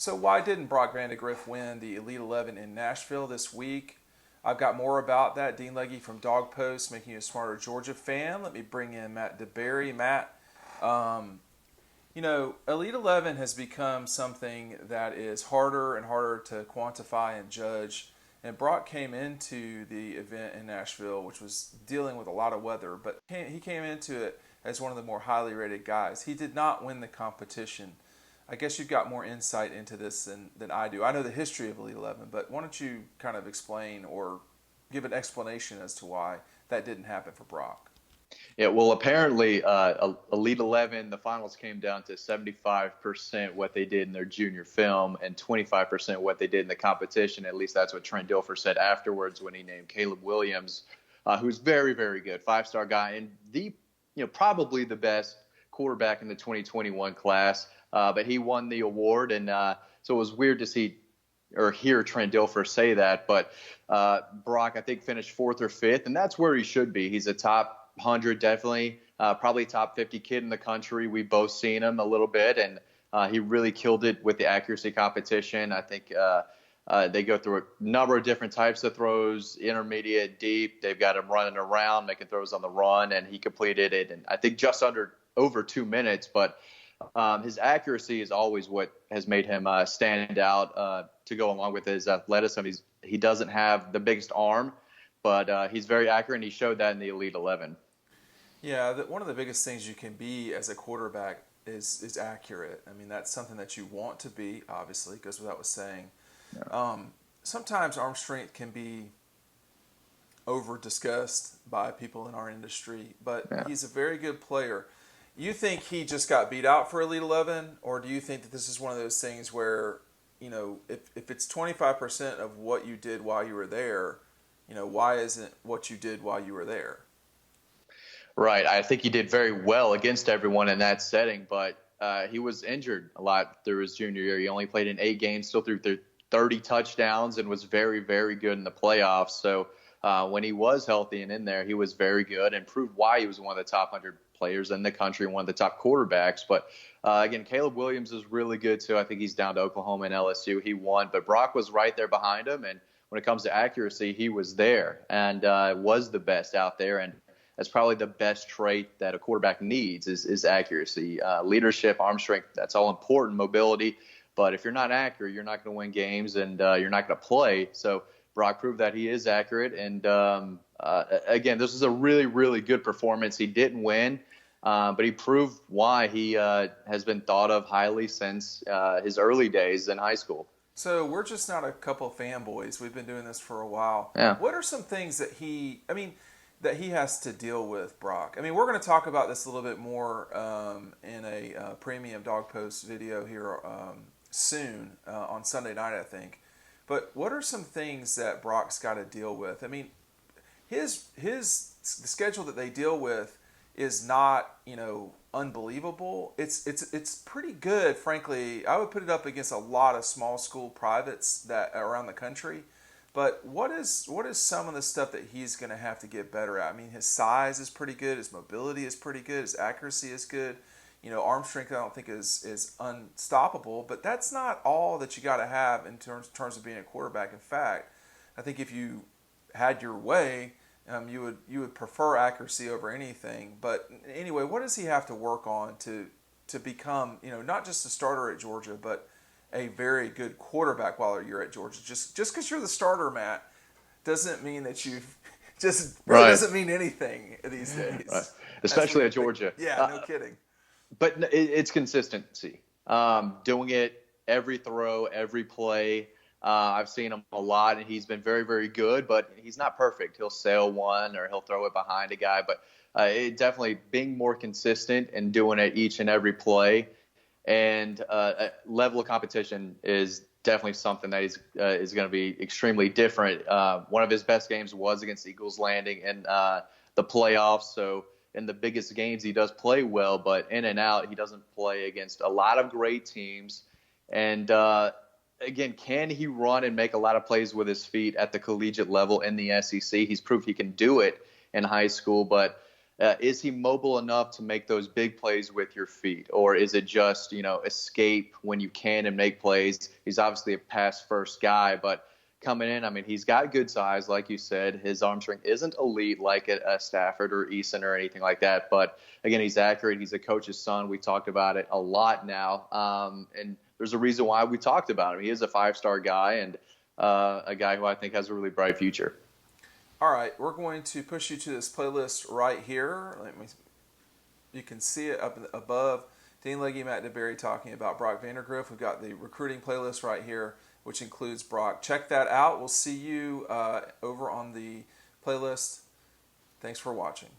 So why didn't Brock Vandagriff win the Elite 11 in Nashville this week? I've got more about that. Dean Legge from Dog Post, Making You a Smarter Georgia Fan. Let me bring in Matt DeBerry. Matt, Elite 11 has become something that is harder and harder to quantify and judge. And Brock came into the event in Nashville, which was dealing with a lot of weather, but he came into it as one of the more highly rated guys. He did not win the competition. I guess you've got more insight into this than I do. I know the history of Elite 11, but why don't you kind of explain or give an explanation as to why that didn't happen for Brock? Yeah, well, apparently, Elite 11, the finals came down to 75% what they did in their junior film and 25% what they did in the competition. At least that's what Trent Dilfer said afterwards when he named Caleb Williams, who's very, very good, five-star guy, and probably the best quarterback in the 2021 class. But he won the award, and so it was weird to see or hear Trent Dilfer say that. But Brock, I think, finished fourth or fifth, and that's where he should be. He's a top 100, definitely, probably top 50 kid in the country. We've both seen him a little bit, and he really killed it with the accuracy competition. I think they go through a number of different types of throws, intermediate, deep. They've got him running around, making throws on the run, and he completed it, and I think just over 2 minutes. But his accuracy is always what has made him stand out to go along with his athleticism. He doesn't have the biggest arm, but he's very accurate, and he showed that in the Elite 11. Yeah, one of the biggest things you can be as a quarterback is accurate. I mean, that's something that you want to be, obviously, goes without saying. Yeah. Sometimes arm strength can be over-discussed by people in our industry, but he's a very good player. You think he just got beat out for Elite 11, or do you think that this is one of those things where, if it's 25% of what you did while you were there, why isn't what you did while you were there? Right. I think he did very well against everyone in that setting, but he was injured a lot through his junior year. He only played in 8 games, still threw 30 touchdowns, and was very, very good in the playoffs. So when he was healthy and in there, he was very good and proved why he was one of the top 100 players in the country and one of the top quarterbacks. But again, Caleb Williams is really good too. I think he's down to Oklahoma and LSU. He won, but Brock was right there behind him. And when it comes to accuracy, he was there and was the best out there. And that's probably the best trait that a quarterback needs is accuracy, leadership, arm strength. That's all important, mobility. But if you're not accurate, you're not going to win games and you're not going to play. So Brock proved that he is accurate. And again, this is a really, really good performance. He didn't win, but he proved why he has been thought of highly since his early days in high school. So we're just not a couple of fanboys. We've been doing this for a while. Yeah. What are some things that he has to deal with, Brock? I mean, we're going to talk about this a little bit more in a premium Dog Post video here soon on Sunday night, I think. But what are some things that Brock's got to deal with? I mean, the schedule that they deal with is not, unbelievable. It's pretty good, frankly. I would put it up against a lot of small school privates that around the country. But what is some of the stuff that he's going to have to get better at? I mean, his size is pretty good, his mobility is pretty good, his accuracy is good. Arm strength I don't think is unstoppable, but that's not all that you got to have in terms of being a quarterback. In fact, I think if you had your way, you would prefer accuracy over anything. But anyway, what does he have to work on to become, not just a starter at Georgia, but a very good quarterback while you're at Georgia? Just because you're the starter, Matt, doesn't mean that you've really doesn't mean anything these days. Right. Especially at Georgia. Yeah, no kidding. But it's consistency. Doing it every throw, every play. I've seen him a lot, and he's been very, very good, but he's not perfect. He'll sail one or he'll throw it behind a guy. But it definitely being more consistent and doing it each and every play. And level of competition is definitely something that is going to be extremely different. One of his best games was against Eagles Landing in the playoffs. So in the biggest games, he does play well, but in and out, he doesn't play against a lot of great teams. And again, can he run and make a lot of plays with his feet at the collegiate level in the SEC? He's proved he can do it in high school, but Is he mobile enough to make those big plays with your feet? Or is it just, escape when you can and make plays? He's obviously a pass-first guy, but coming in, I mean, he's got good size, like you said. His arm strength isn't elite like a Stafford or Eason or anything like that. But, again, he's accurate. He's a coach's son. We talked about it a lot now. And there's a reason why we talked about him. He is a 5-star guy and a guy who I think has a really bright future. All right, we're going to push you to this playlist right here. You can see it up above. Dean Legge, Matt DeBerry talking about Brock Vandagriff. We've got the recruiting playlist right here, which includes Brock. Check that out. We'll see you over on the playlist. Thanks for watching.